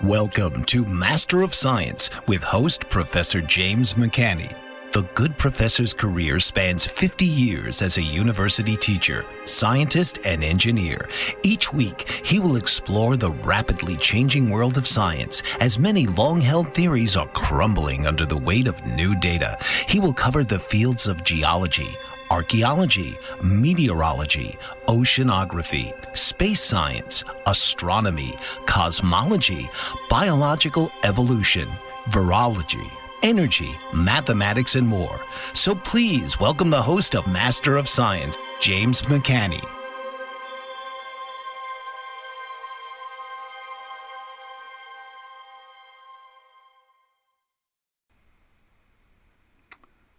Welcome to Master of Science with host Professor James McCanney. The good professor's career spans 50 years as a university teacher, scientist, and engineer. Each week, he will explore the rapidly changing world of science as many long-held theories are crumbling under the weight of new data. He will cover the fields of geology, archaeology, meteorology, oceanography, space science, astronomy, cosmology, biological evolution, virology, energy, mathematics, and more. So please welcome the host of Master of Science, James McCanney.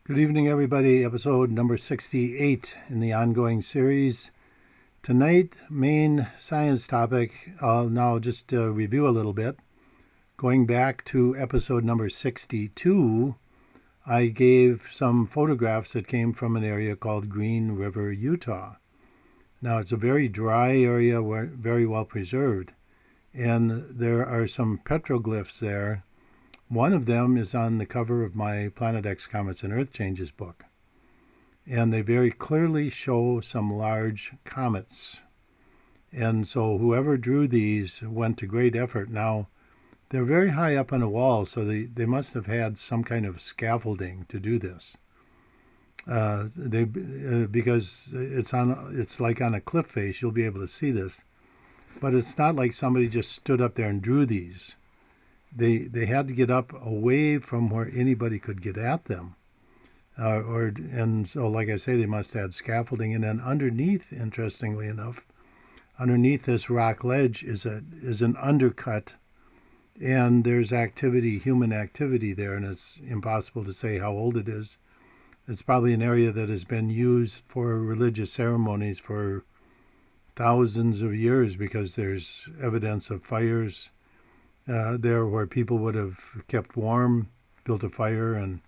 Good evening, everybody. Episode number 68 in the ongoing series. Tonight, main science topic. I'll now just review a little bit. Going back to episode number 62, I gave some photographs that came from an area called Green River, Utah. Now, it's a very dry area, very well preserved, and there are some petroglyphs there. One of them is on the cover of my Planet X Comets and Earth Changes book. And they very clearly show some large comets. And so whoever drew these went to great effort. Now, they're very high up on a wall, so they must have had some kind of scaffolding to do this. Because it's like on a cliff face, you'll be able to see this. But it's not like somebody just stood up there and drew these. They had to get up away from where anybody could get at them. And so, like I say, they must have had scaffolding. And then underneath, interestingly enough, underneath this rock ledge is an undercut. And there's activity, human activity there, and it's impossible to say how old it is. It's probably an area that has been used for religious ceremonies for thousands of years because there's evidence of fires there where people would have kept warm, built a fire, and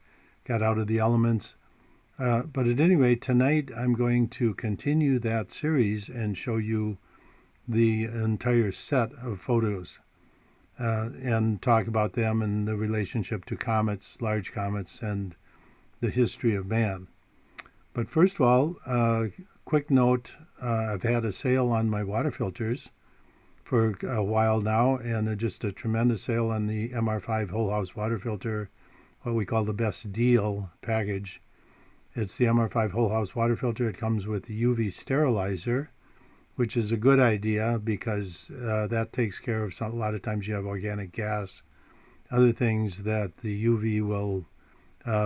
got out of the elements. But at any rate, tonight I'm going to continue that series and show you the entire set of photos and talk about them and the relationship to comets, large comets, and the history of man. But first of all, quick note, I've had a sale on my water filters for a while now, and just a tremendous sale on the MR5 whole house water filter, what we call the best deal package. It's the MR5 whole house water filter. It comes with the UV sterilizer, which is a good idea because that takes care of a lot of times you have organic gas, other things that the UV will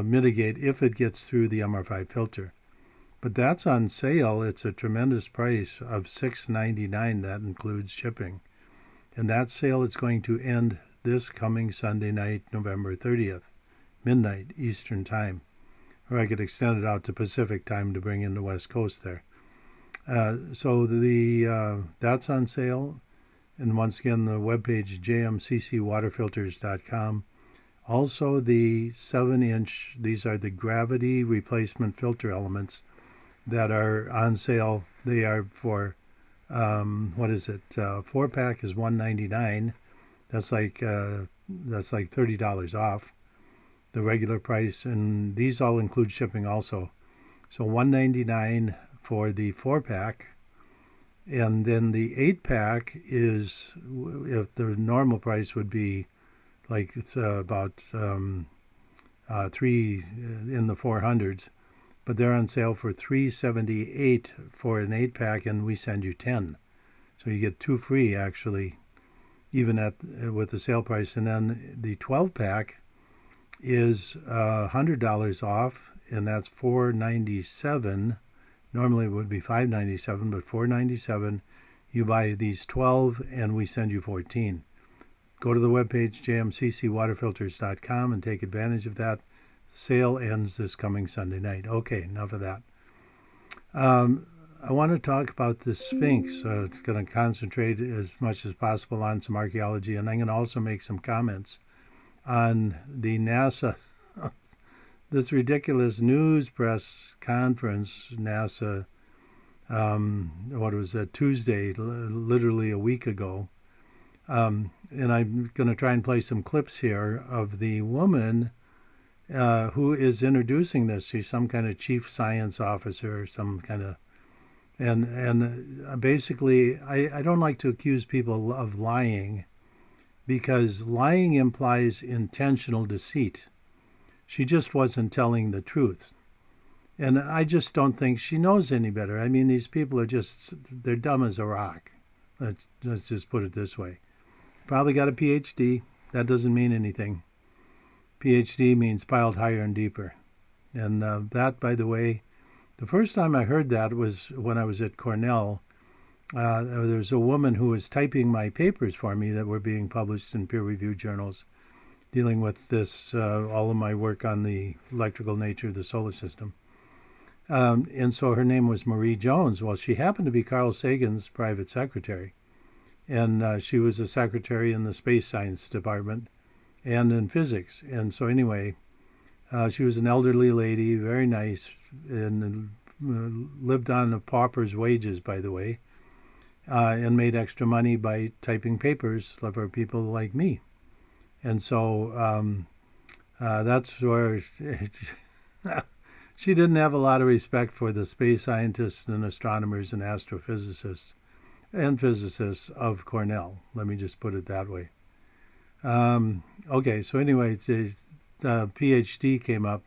mitigate if it gets through the MR5 filter. But that's on sale. It's a tremendous price of $6.99. That includes shipping. And that sale is going to end this coming Sunday night, November 30th, midnight Eastern Time. Or I could extend it out to Pacific Time to bring in the West Coast there. So that's on sale. And once again, the webpage, jmccwaterfilters.com. Also, the 7-inch, these are the gravity replacement filter elements that are on sale. They are for, 4-pack is $199. That's like $30 off the regular price, and these all include shipping also. So $199 for the 4-pack, and then the 8-pack is, if the normal price would be like about 3 in the 400s, but they're on sale for $378 for an 8-pack, and we send you 10. So you get 2 free, actually, even with the sale price. And then the 12-pack is $100 off, and that's $497. Normally it would be $597, but $497. You buy these 12, and we send you 14. Go to the webpage, jmccwaterfilters.com, and take advantage of that. Sale ends this coming Sunday night. Okay, enough of that. I want to talk about the Sphinx. It's going to concentrate as much as possible on some archaeology, and I'm going to also make some comments on the NASA, this ridiculous news press conference, NASA, Tuesday, literally a week ago, And I'm going to try and play some clips here of the woman who is introducing this. She's some kind of chief science officer or some kind of, and basically, I don't like to accuse people of lying because lying implies intentional deceit. She just wasn't telling the truth. And I just don't think she knows any better. I mean, these people are they're dumb as a rock. Let's just put it this way. Probably got a PhD. That doesn't mean anything. PhD means piled higher and deeper. And that, by the way, the first time I heard that was when I was at Cornell. There's a woman who was typing my papers for me that were being published in peer-reviewed journals dealing with this, all of my work on the electrical nature of the solar system. And so her name was Marie Jones. Well, she happened to be Carl Sagan's private secretary. And she was a secretary in the space science department and in physics. And so anyway, she was an elderly lady, very nice, and lived on a pauper's wages, by the way, and made extra money by typing papers for people like me. And so that's where she didn't have a lot of respect for the space scientists and astronomers and astrophysicists and physicists of Cornell. Let me just put it that way. Okay, so anyway, the PhD came up,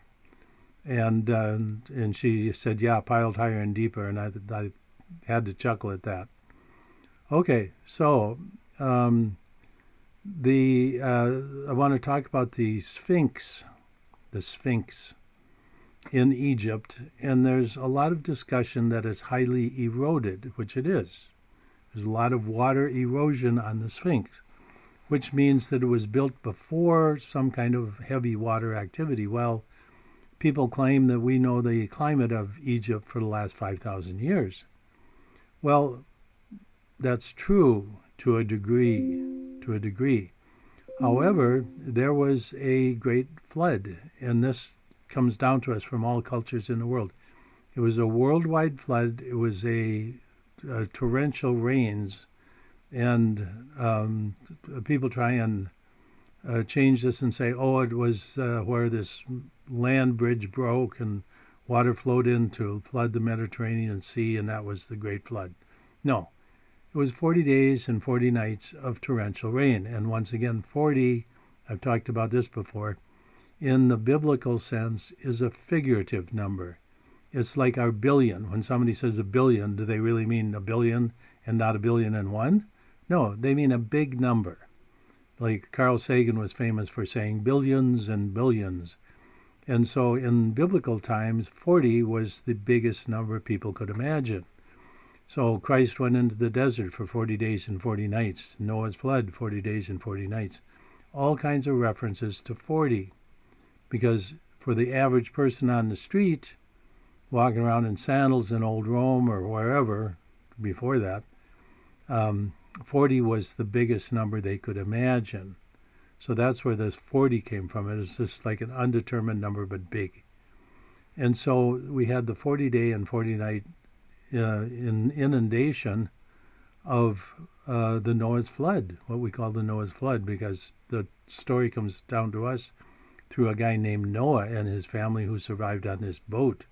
and she said, "Yeah, piled higher and deeper," and I had to chuckle at that. Okay, so I want to talk about the Sphinx in Egypt, and there's a lot of discussion that it's highly eroded, which it is. There's a lot of water erosion on the Sphinx, which means that it was built before some kind of heavy water activity. Well, people claim that we know the climate of Egypt for the last 5,000 years. Well, that's true to a degree. However, there was a great flood, and this comes down to us from all cultures in the world. It was a worldwide flood. It was a torrential rains, and people try and change this and say, oh, it was where this land bridge broke and water flowed in to flood the Mediterranean Sea, and that was the Great Flood. No, it was 40 days and 40 nights of torrential rain. And once again, 40, I've talked about this before, in the biblical sense is a figurative number. It's like our billion. When somebody says a billion, do they really mean a billion and not a billion and one? No, they mean a big number. Like Carl Sagan was famous for saying billions and billions. And so in biblical times, 40 was the biggest number people could imagine. So Christ went into the desert for 40 days and 40 nights. Noah's flood, 40 days and 40 nights. All kinds of references to 40. Because for the average person on the street, walking around in sandals in old Rome or wherever before that, 40 was the biggest number they could imagine. So that's where this 40 came from. It is just like an undetermined number, but big. And so we had the 40-day and 40-night inundation of the Noah's flood, what we call the Noah's flood, because the story comes down to us through a guy named Noah and his family who survived on this boat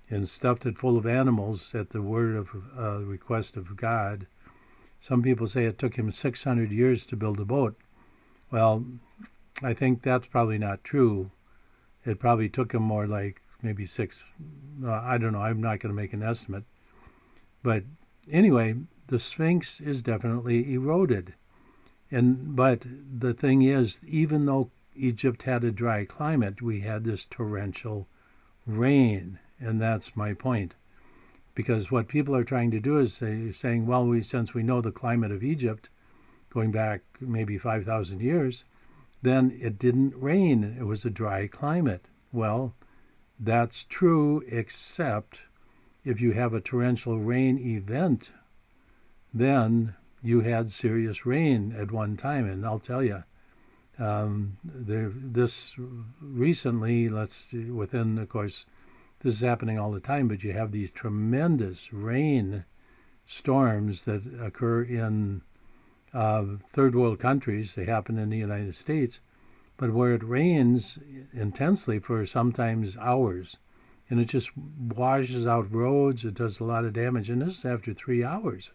and stuffed it full of animals at the word of request of God. Some people say it took him 600 years to build a boat. Well, I think that's probably not true. It probably took him more like maybe I don't know, I'm not going to make an estimate. But anyway, the Sphinx is definitely eroded. But the thing is, even though Egypt had a dry climate, we had this torrential rain, and that's my point. Because what people are trying to do is saying, well, since we know the climate of Egypt, going back maybe 5,000 years, then it didn't rain. It was a dry climate. Well, that's true, except if you have a torrential rain event, then you had serious rain at one time. And I'll tell you, this recently, within, of course, this is happening all the time, but you have these tremendous rain storms that occur in third world countries. They happen in the United States, but where it rains intensely for sometimes hours, and it just washes out roads. It does a lot of damage, and this is after 3 hours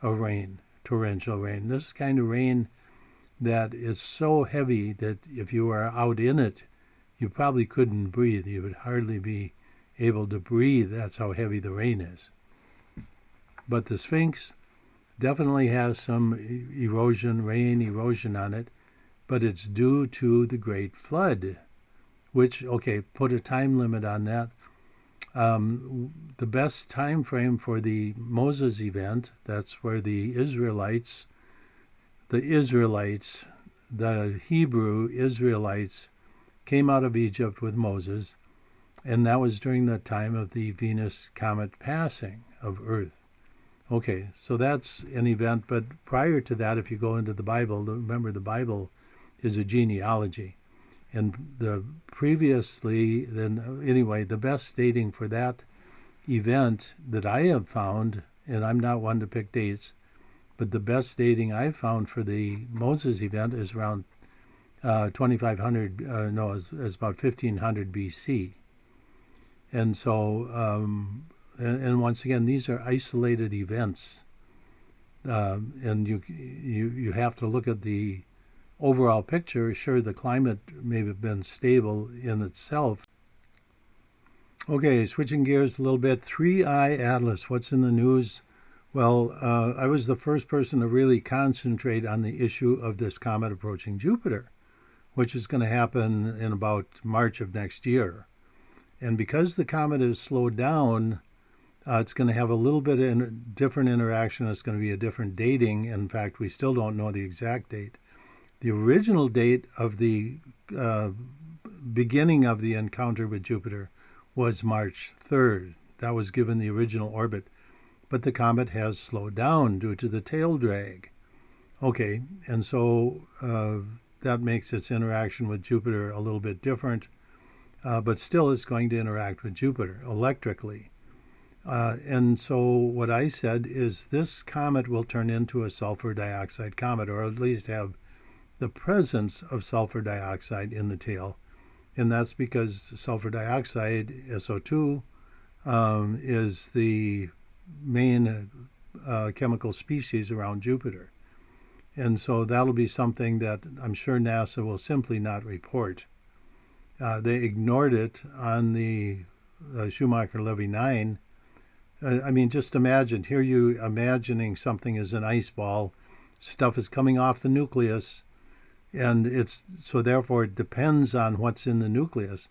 of rain, torrential rain. This is kind of rain that is so heavy that if you were out in it, you probably couldn't breathe. You would hardly be able to breathe. That's how heavy the rain is. But the Sphinx definitely has some erosion, rain erosion on it, but it's due to the Great Flood, which, okay, put a time limit on that. The best time frame for the Moses event, that's where the Hebrew Israelites came out of Egypt with Moses, and that was during the time of the Venus comet passing of Earth. Okay, so that's an event, but prior to that, if you go into the Bible, remember the Bible is a genealogy. And the best dating for that event that I have found, and I'm not one to pick dates, but the best dating I've found for the Moses event is around 2500, it's about 1500 BC. And so, and once again, these are isolated events, and you have to look at the overall picture. Sure, the climate may have been stable in itself. Okay, switching gears a little bit. 3I Atlas, what's in the news? Well, I was the first person to really concentrate on the issue of this comet approaching Jupiter, which is going to happen in about March of next year. And because the comet is slowed down, it's going to have a little bit of different interaction. It's going to be a different dating. In fact, we still don't know the exact date. The original date of the beginning of the encounter with Jupiter was March 3rd. That was given the original orbit. But the comet has slowed down due to the tail drag. Okay, and so that makes its interaction with Jupiter a little bit different, but still it's going to interact with Jupiter electrically. And so what I said is this comet will turn into a sulfur dioxide comet, or at least have the presence of sulfur dioxide in the tail. And that's because sulfur dioxide, SO2, is the main chemical species around Jupiter. And so that'll be something that I'm sure NASA will simply not report. They ignored it on the Schumacher-Levy 9. I mean, just imagine, here you imagining something as an ice ball, stuff is coming off the nucleus, and so therefore it depends on what's in the nucleus.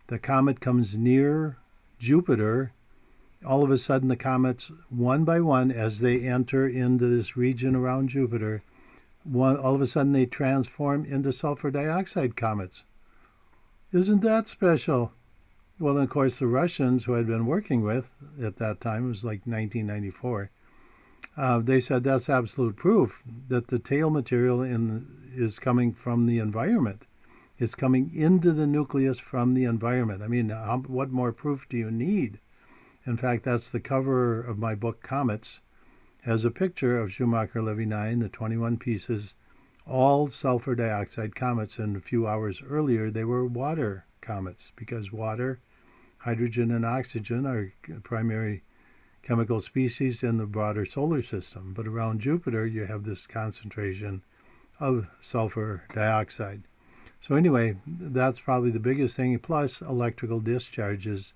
The comet comes near Jupiter. All of a sudden the comets, one by one, as they enter into this region around Jupiter, all of a sudden they transform into sulfur dioxide comets. Isn't that special? Well, and of course, the Russians, who I'd been working with at that time, it was like 1994, they said that's absolute proof that the tail material is coming from the environment. It's coming into the nucleus from the environment. I mean, what more proof do you need? In fact, that's the cover of my book, Comets, has a picture of Schumacher-Levy 9, the 21 pieces, all sulfur dioxide comets, and a few hours earlier they were water comets, because water, hydrogen, and oxygen are primary chemical species in the broader solar system. But around Jupiter, you have this concentration of sulfur dioxide. So anyway, that's probably the biggest thing, plus electrical discharges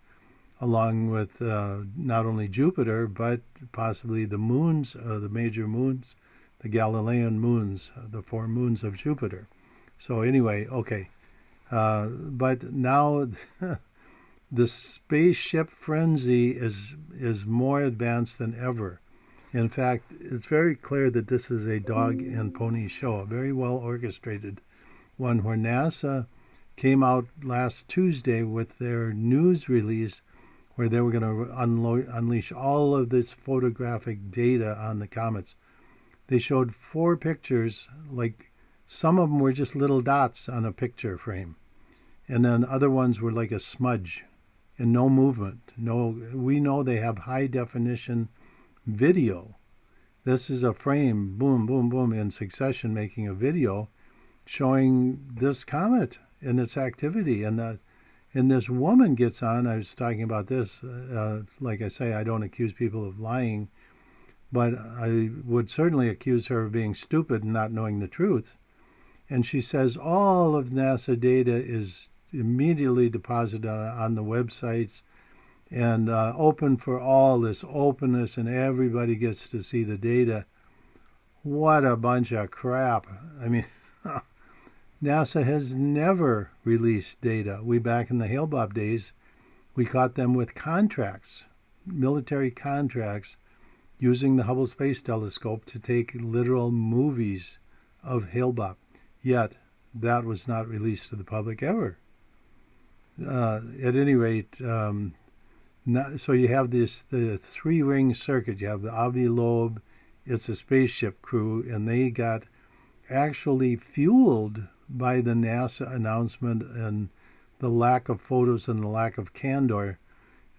along with not only Jupiter, but possibly the moons, the major moons, the Galilean moons, the 4 moons of Jupiter. So anyway, okay. But now the spaceship frenzy is more advanced than ever. In fact, it's very clear that this is a dog and pony show, a very well orchestrated one, where NASA came out last Tuesday with their news release where they were going to unleash all of this photographic data on the comets. They showed 4 pictures, like some of them were just little dots on a picture frame. And then other ones were like a smudge and no movement. We know they have high definition video. This is a frame, boom, boom, boom, in succession, making a video showing this comet and its activity. And this woman gets on. I was talking about this. Like I say, I don't accuse people of lying, but I would certainly accuse her of being stupid and not knowing the truth. And she says all of NASA data is immediately deposited on the websites and open for all, this openness, and everybody gets to see the data. What a bunch of crap. I mean, NASA has never released data. We, back in the Hale-Bopp days, we caught them with contracts, military contracts, using the Hubble Space Telescope to take literal movies of Hale-Bopp. Yet, that was not released to the public ever. At any rate, so you have the three-ring circuit. You have the Avi Loeb, it's a spaceship crew, and they got actually fueled by the NASA announcement and the lack of photos and the lack of candor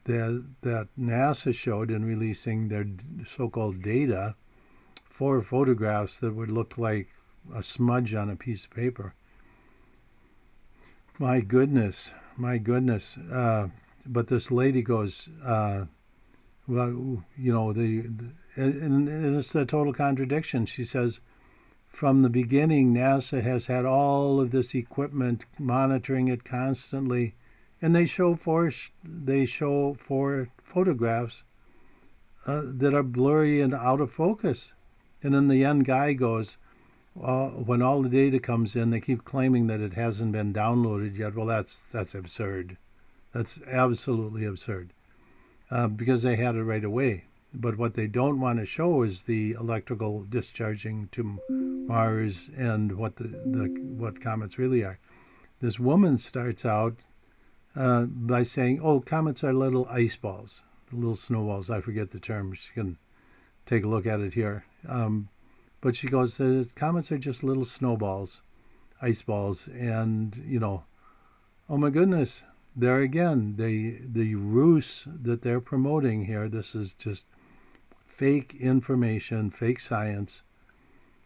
that NASA showed in releasing their so-called data, 4 photographs that would look like a smudge on a piece of paper. My goodness. But this lady goes, well, you know, and it's a total contradiction. She says, from the beginning, NASA has had all of this equipment monitoring it constantly, and they show 4 photographs that are blurry and out of focus. And then the end guy goes, when all the data comes in, they keep claiming that it hasn't been downloaded yet. Well, that's absurd. That's absolutely absurd, because they had it right away. But what they don't want to show is the electrical discharging to Mars and what what comets really are. This woman starts out by saying, "Oh, comets are little ice balls, little snowballs." I forget the term. She can take a look at it here. But she goes, "Comets are just little snowballs, ice balls," and oh my goodness. There again, the ruse that they're promoting here, this is just fake information, fake science.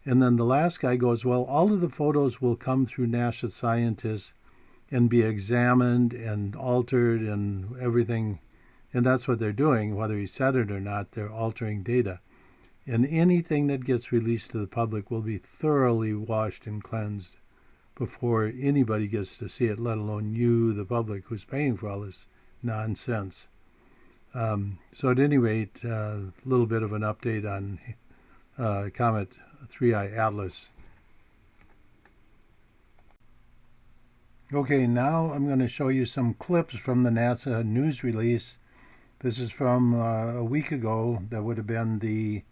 And then the last guy goes, well, all of the photos will come through NASA scientists and be examined and altered and everything. And that's what they're doing, whether he said it or not, they're altering data. And anything that gets released to the public will be thoroughly washed and cleansed before anybody gets to see it, let alone you, the public, who's paying for all this nonsense. So at any rate, a little bit of an update on Comet 3I Atlas. Okay, now I'm going to show you some clips from the NASA news release. This is from a week ago. That would have been the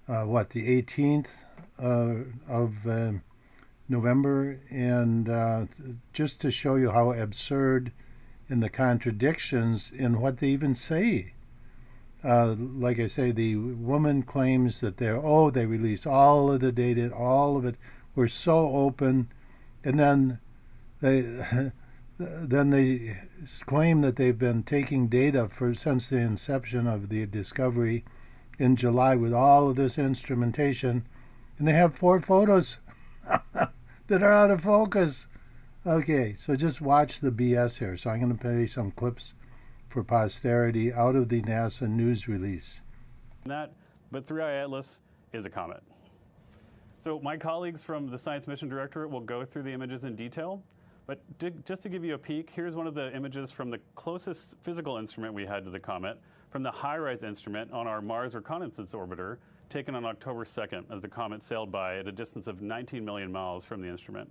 18th of November, and just to show you how absurd and the contradictions in what they even say. Like I say, the woman claims that they released all of the data, all of it. We're so open, and then they claim that they've been taking data since the inception of the discovery in July with all of this instrumentation, and they have 4 photos that are out of focus. Okay, so just watch the BS here. So I'm going to play some clips for posterity out of the NASA news release. But 3I Atlas is a comet. So my colleagues from the Science Mission Directorate will go through the images in detail, but just to give you a peek, here's one of the images from the closest physical instrument we had to the comet, from the HiRISE instrument on our Mars Reconnaissance Orbiter, taken on October 2nd as the comet sailed by at a distance of 19 million miles from the instrument.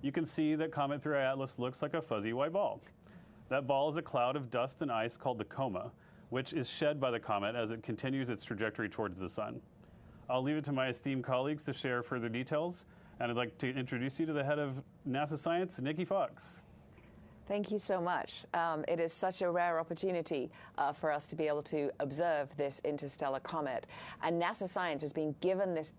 You can see that Comet 3I Atlas looks like a fuzzy white ball. That ball is a cloud of dust and ice called the coma, which is shed by the comet as it continues its trajectory towards the sun. I'll leave it to my esteemed colleagues to share further details, and I'd like to introduce you to the head of NASA Science, Nikki Fox. Thank you so much. It is such a rare opportunity for us to be able to observe this interstellar comet. And NASA Science has been given this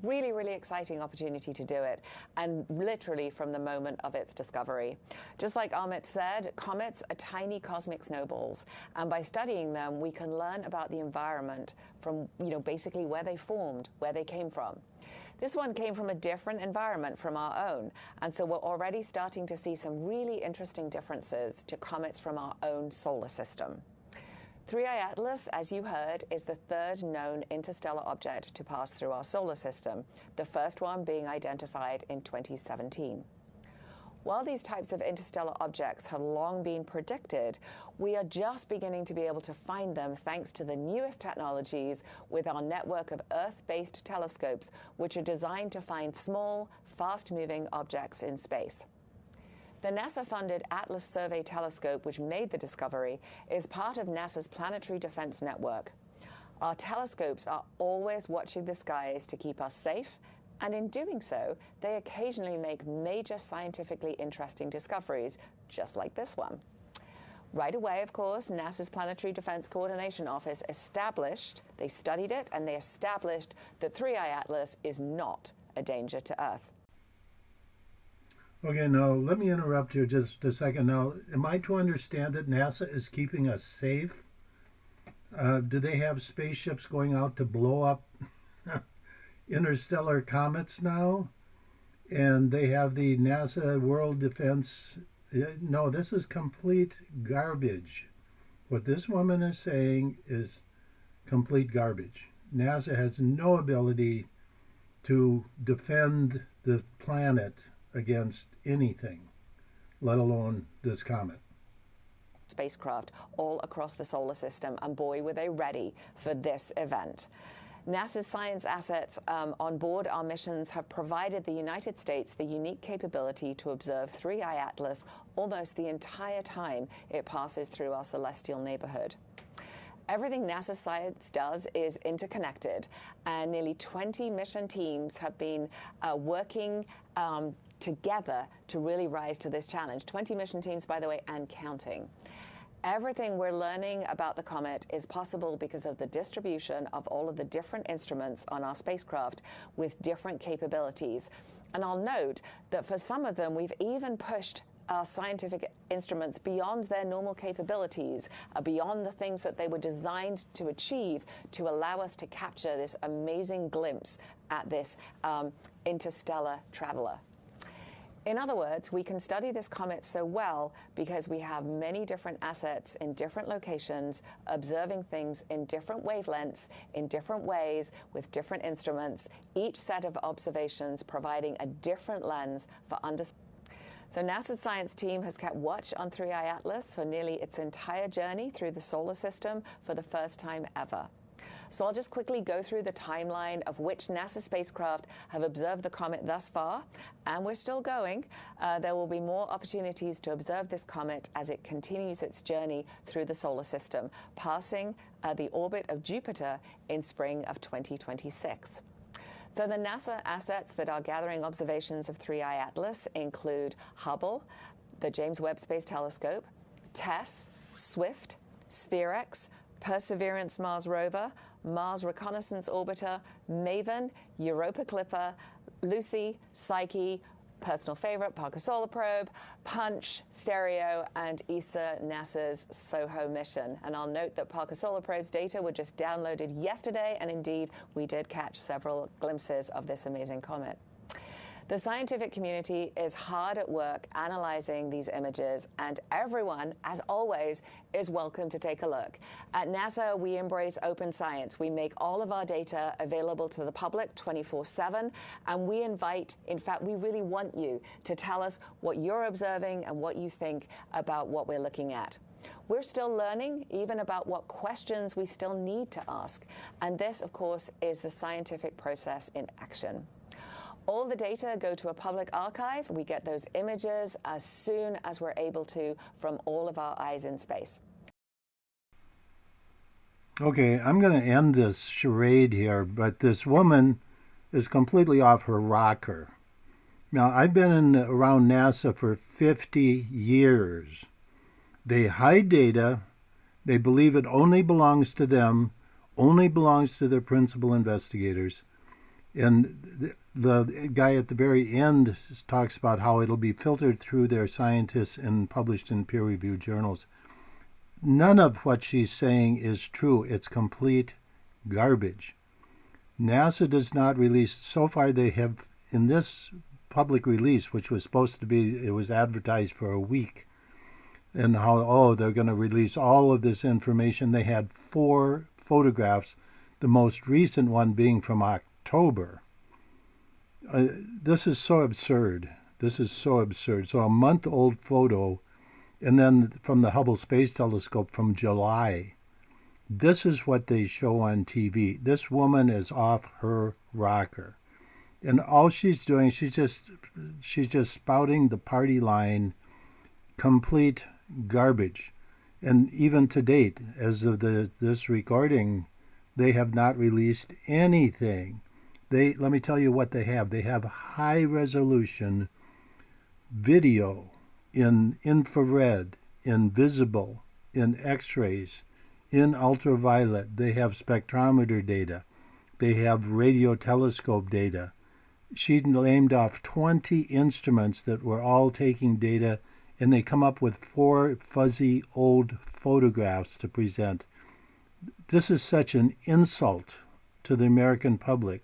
really, really exciting opportunity to do it, and literally from the moment of its discovery. Just like Amit said, comets are tiny cosmic snowballs. And by studying them, we can learn about the environment from, basically where they formed, where they came from. This one came from a different environment from our own, and so we're already starting to see some really interesting differences to comets from our own solar system. 3I Atlas, as you heard, is the third known interstellar object to pass through our solar system, the first one being identified in 2017. While these types of interstellar objects have long been predicted, we are just beginning to be able to find them thanks to the newest technologies with our network of Earth-based telescopes, which are designed to find small, fast-moving objects in space. The NASA-funded Atlas Survey Telescope, which made the discovery, is part of NASA's Planetary Defense Network. Our telescopes are always watching the skies to keep us safe, and in doing so, they occasionally make major scientifically interesting discoveries, just like this one. Right away, of course, NASA's Planetary Defense Coordination Office they studied it, and they established that 3I Atlas is not a danger to Earth. Okay, now let me interrupt here just a second. Now, am I to understand that NASA is keeping us safe? Do they have spaceships going out to blow up interstellar comets now, and they have the NASA World Defense? No, this is complete garbage. What this woman is saying is complete garbage. NASA has no ability to defend the planet against anything, let alone this comet. Spacecraft all across the solar system, and boy, were they ready for this event. NASA's science assets on board our missions have provided the United States the unique capability to observe 3I Atlas almost the entire time it passes through our celestial neighborhood. Everything NASA science does is interconnected, and nearly 20 mission teams have been working together to really rise to this challenge. 20 mission teams, by the way, and counting. Everything we're learning about the comet is possible because of the distribution of all of the different instruments on our spacecraft with different capabilities. And I'll note that for some of them, we've even pushed our scientific instruments beyond their normal capabilities, beyond the things that they were designed to achieve to allow us to capture this amazing glimpse at this interstellar traveler. In other words, we can study this comet so well because we have many different assets in different locations, observing things in different wavelengths, in different ways, with different instruments, each set of observations providing a different lens for understanding. So NASA's science team has kept watch on 3I Atlas for nearly its entire journey through the solar system for the first time ever. So I'll just quickly go through the timeline of which NASA spacecraft have observed the comet thus far, and we're still going. There will be more opportunities to observe this comet as it continues its journey through the solar system, passing the orbit of Jupiter in spring of 2026. So the NASA assets that are gathering observations of 3I Atlas include Hubble, the James Webb Space Telescope, TESS, SWIFT, SphereX, Perseverance Mars Rover, Mars Reconnaissance Orbiter, MAVEN, Europa Clipper, Lucy, Psyche, personal favorite, Parker Solar Probe, Punch, Stereo, and ESA, NASA's SOHO mission. And I'll note that Parker Solar Probe's data were just downloaded yesterday, and indeed, we did catch several glimpses of this amazing comet. The scientific community is hard at work analyzing these images, and everyone, as always, is welcome to take a look. At NASA, we embrace open science. We make all of our data available to the public 24/7, and we invite, in fact, we really want you to tell us what you're observing and what you think about what we're looking at. We're still learning even about what questions we still need to ask, and this, of course, is the scientific process in action. All the data go to a public archive. We get those images as soon as we're able to from all of our eyes in space. Okay, I'm going to end this charade here, but this woman is completely off her rocker. Now, I've been around NASA for 50 years. They hide data. They believe it only belongs to them, only belongs to their principal investigators. And the guy at the very end talks about how it'll be filtered through their scientists and published in peer-reviewed journals. None of what she's saying is true. It's complete garbage. NASA does not release, so far they have, in this public release, which was supposed to be, it was advertised for a week, and how, they're going to release all of this information. They had 4 photographs, the most recent one being from October. This is so absurd. This is so absurd. So a month-old photo, and then from the Hubble Space Telescope from July. This is what they show on TV. This woman is off her rocker. And all she's doing, she's just spouting the party line, complete garbage. And even to date, as of this recording, they have not released anything. Let me tell you what they have. They have high resolution video in infrared, in visible, in X-rays, in ultraviolet. They have spectrometer data. They have radio telescope data. She named off 20 instruments that were all taking data, and they come up with 4 fuzzy old photographs to present. This is such an insult to the American public.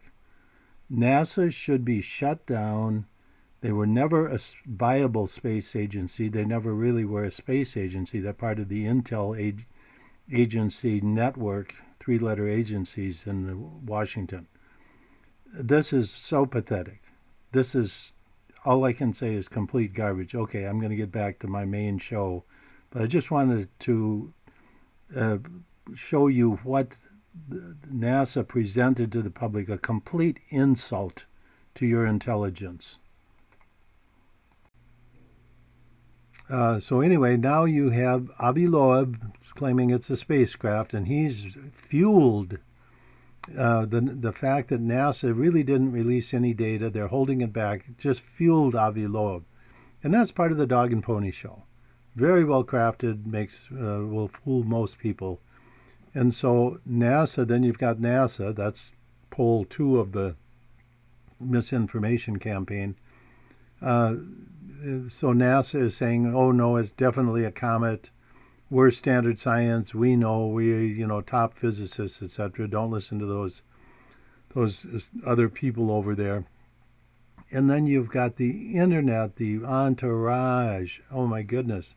NASA should be shut down. They were never a viable space agency. They never really were a space agency. They're part of the Intel agency network, 3-letter agencies in Washington. This is so pathetic. This is, all I can say is complete garbage. Okay, I'm going to get back to my main show, but I just wanted to show you what NASA presented to the public, a complete insult to your intelligence. So anyway, now you have Avi Loeb claiming it's a spacecraft, and he's fueled the fact that NASA really didn't release any data. They're holding it back. Just fueled Avi Loeb. And that's part of the dog and pony show. Very well crafted, will fool most people. And so NASA, then you've got NASA, that's pole 2 of the misinformation campaign. So NASA is saying, oh no, it's definitely a comet. We're standard science. We know, we're top physicists, etc. Don't listen to those other people over there. And then you've got the internet, the entourage. Oh my goodness.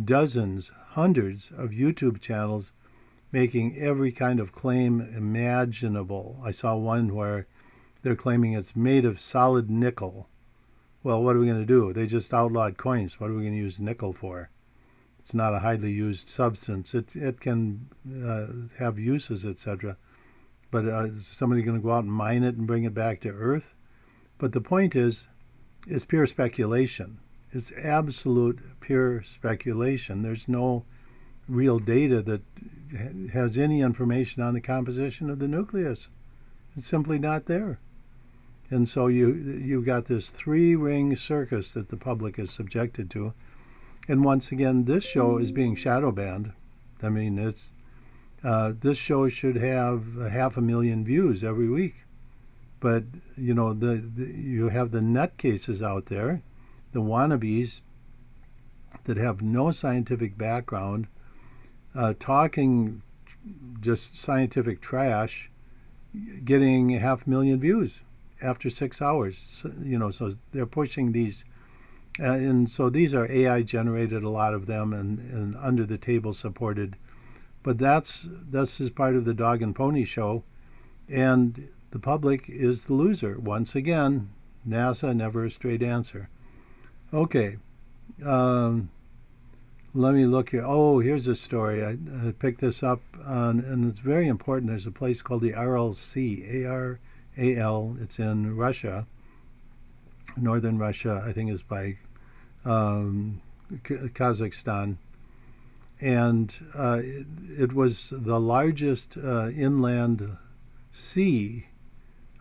Dozens, hundreds of YouTube channels making every kind of claim imaginable. I saw one where they're claiming it's made of solid nickel. Well, what are we going to do? They just outlawed coins. What are we going to use nickel for? It's not a highly used substance. It can have uses, etc. But is somebody going to go out and mine it and bring it back to Earth? But the point is, it's pure speculation. It's absolute pure speculation. There's no real data that has any information on the composition of the nucleus. It's simply not there. And so you've got this 3-ring circus that the public is subjected to. And once again, this show is being shadow banned. I mean, this show should have 500,000 views every week. But, you have the nutcases out there, the wannabes that have no scientific background, talking just scientific trash, getting 500,000 views after 6 hours. So they're pushing these, and so these are AI generated, a lot of them, and under the table supported. But this is part of the dog and pony show, and the public is the loser. Once again, NASA, never a straight answer. Okay. Let me look here. Oh, here's a story. I picked this up on, and it's very important. There's a place called the Aral Sea, A-R-A-L. It's in Russia, northern Russia. I think is by Kazakhstan. And it was the largest inland sea,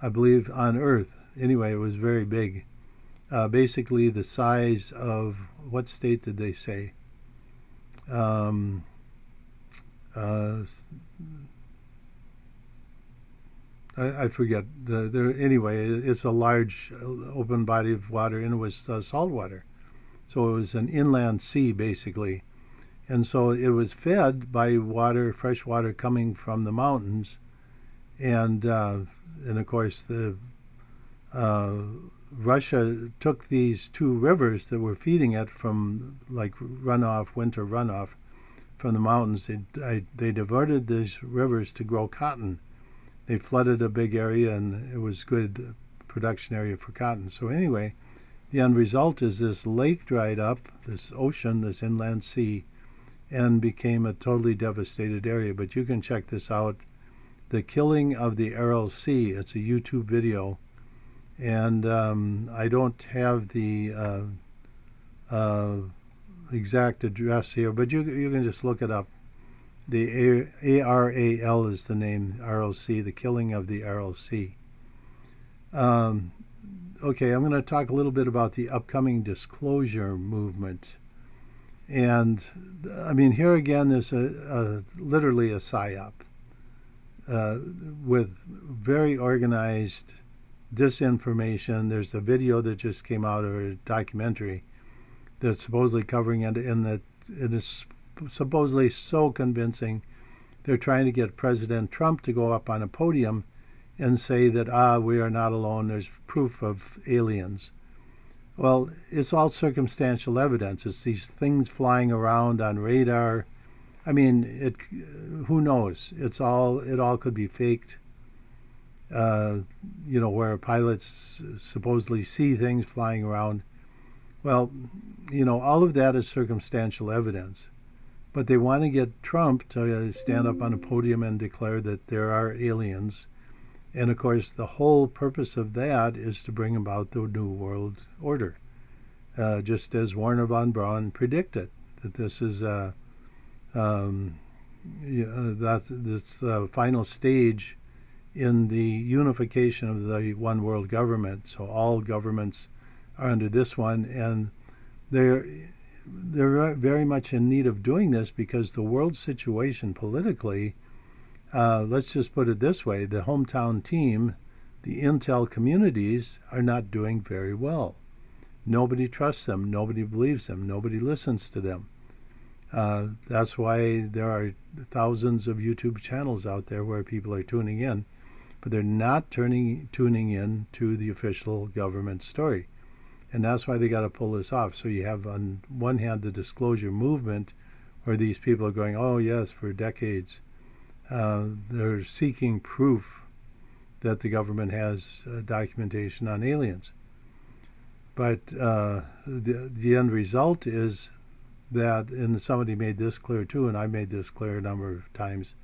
I believe, on Earth. Anyway, it was very big. basically the size of, what state did they say? I forget. Anyway, it's a large open body of water, and it was salt water. So it was an inland sea, basically. And so it was fed by water, fresh water coming from the mountains. And of course, Russia took these two rivers that were feeding it from like runoff, winter runoff from the mountains. They diverted these rivers to grow cotton. They flooded a big area, and it was good production area for cotton. So anyway, the end result is this lake dried up, this ocean, this inland sea, and became a totally devastated area. But you can check this out. The Killing of the Aral Sea. It's a YouTube video. And I don't have the exact address here, but you can just look it up. The ARAL is the name, Aral Sea, The Killing of the Aral Sea. Okay, I'm going to talk a little bit about the upcoming disclosure movement. And, I mean, here again, there's literally a PSYOP with very organized disinformation. There's a video that just came out, or a documentary, that's supposedly covering it, and that it is supposedly so convincing. They're trying to get President Trump to go up on a podium and say that, we are not alone, there's proof of aliens. Well, it's all circumstantial evidence. It's these things flying around on radar. I mean, who knows? It all could be faked. Where pilots supposedly see things flying around. Well, all of that is circumstantial evidence. But they want to get Trump to stand up on a podium and declare that there are aliens. And of course, the whole purpose of that is to bring about the New World Order. Just as Wernher von Braun predicted, that this is that's the final stage in the unification of the one world government. So all governments are under this one, and they're very much in need of doing this because the world situation politically, let's just put it this way, the hometown team, the intel communities are not doing very well. Nobody trusts them. Nobody believes them. Nobody listens to them. That's why there are thousands of YouTube channels out there where people are tuning in, but they're not tuning in to the official government story. And that's why they got to pull this off. So you have, on one hand, the disclosure movement, where these people are going, oh, yes, for decades. They're seeking proof that the government has documentation on aliens. But the end result is that, and somebody made this clear too, and I made this clear a number of times,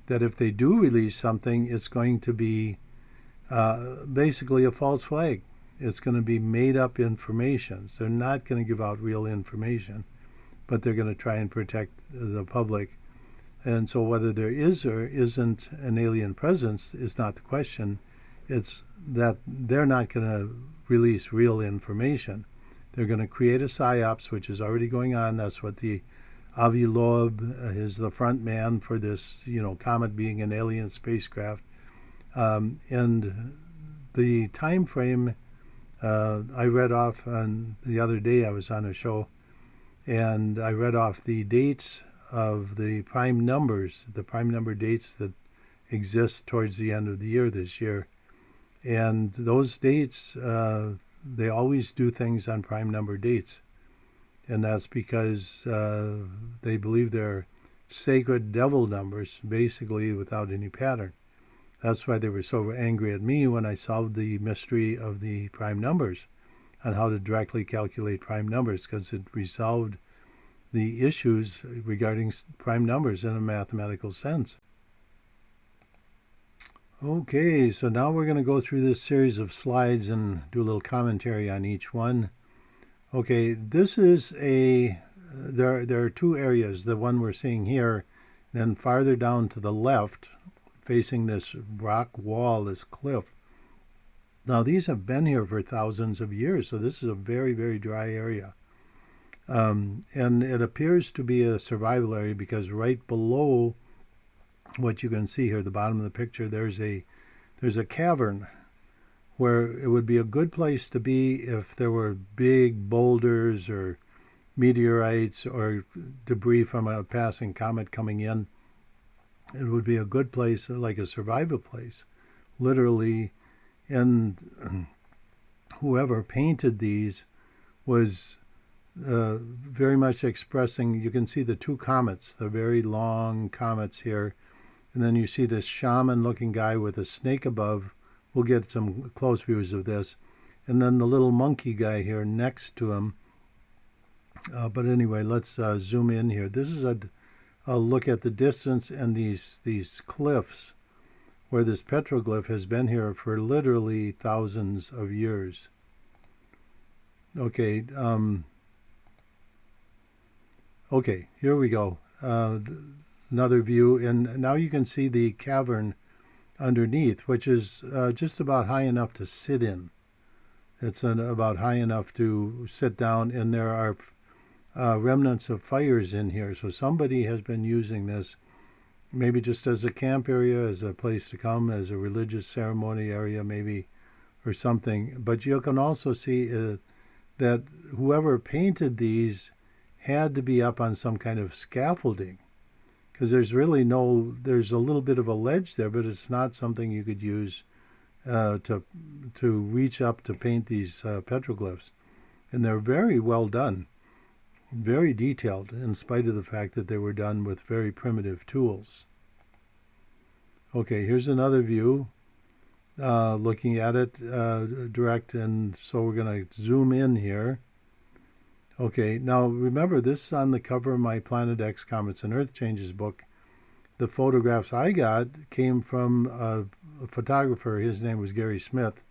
that if they do release something, it's going to be basically a false flag. It's going to be made up information. So they're not going to give out real information, but they're going to try and protect the public. And so whether there is or isn't an alien presence is not the question. It's that they're not going to release real information. They're going to create a PSYOPs, which is already going on. That's what the Avi Loeb is the front man for this, comet being an alien spacecraft. And the time frame, I read off on the other day, I was on a show, and I read off the dates of the prime numbers, the prime number dates that exist towards the end of the year this year. And those dates, they always do things on prime number dates. And that's because they believe they're sacred devil numbers, basically without any pattern. That's why they were so angry at me when I solved the mystery of the prime numbers on how to directly calculate prime numbers, because it resolved the issues regarding prime numbers in a mathematical sense. Okay, so now we're going to go through this series of slides and do a little commentary on each one. Okay, this is there are two areas, the one we're seeing here, and then farther down to the left, facing this rock wall, this cliff, Now, these have been here for thousands of years, so this is a very, very dry area. And it appears to be a survival area because right below what you can see here, the bottom of the picture, there's a cavern where it would be a good place to be if there were big boulders or meteorites or debris from a passing comet coming in. It would be a good place, like a survival place, literally. And whoever painted these was very much expressing, you can see the two comets, the very long comets here, and then you see this shaman-looking guy with a snake above. We'll get some close views of this. And then the little monkey guy here next to him. But anyway, let's zoom in here. This is a look at the distance and these cliffs where this petroglyph has been here for literally thousands of years. Okay, okay, here we go. Another view, and now you can see the cavern underneath, which is just about high enough to sit in. It's about high enough to sit down, and there are remnants of fires in here. So somebody has been using this maybe just as a camp area, as a place to come, as a religious ceremony area maybe, or something. But you can also see that whoever painted these had to be up on some kind of scaffolding, because there's a little bit of a ledge there, but it's not something you could use to reach up to paint these petroglyphs. And they're very well done, very detailed, in spite of the fact that they were done with very primitive tools. Okay, here's another view looking at it direct, and so we're going to zoom in here. Okay, now remember, this is on the cover of my Planet X Comets and Earth Changes book. The photographs I got came from a photographer. His name was Gary Smith,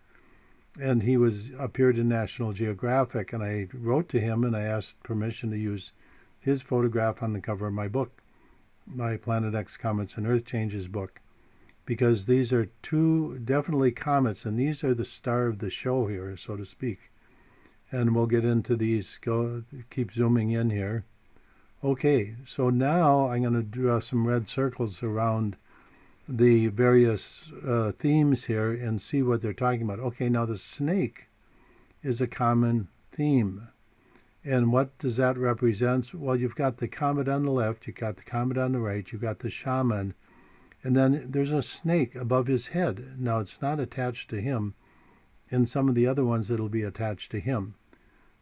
and he appeared in National Geographic, and I wrote to him and I asked permission to use his photograph on the cover of my book, my Planet X Comets and Earth Changes book, because these are two definitely comets, and these are the star of the show here, so to speak. And we'll get into these, keep zooming in here. Okay, so now I'm going to draw some red circles around the various themes here and see what they're talking about. Okay, now the snake is a common theme. And what does that represent? Well, you've got the comet on the left, you've got the comet on the right, you've got the shaman, and then there's a snake above his head. Now, it's not attached to him. In some of the other ones, it'll be attached to him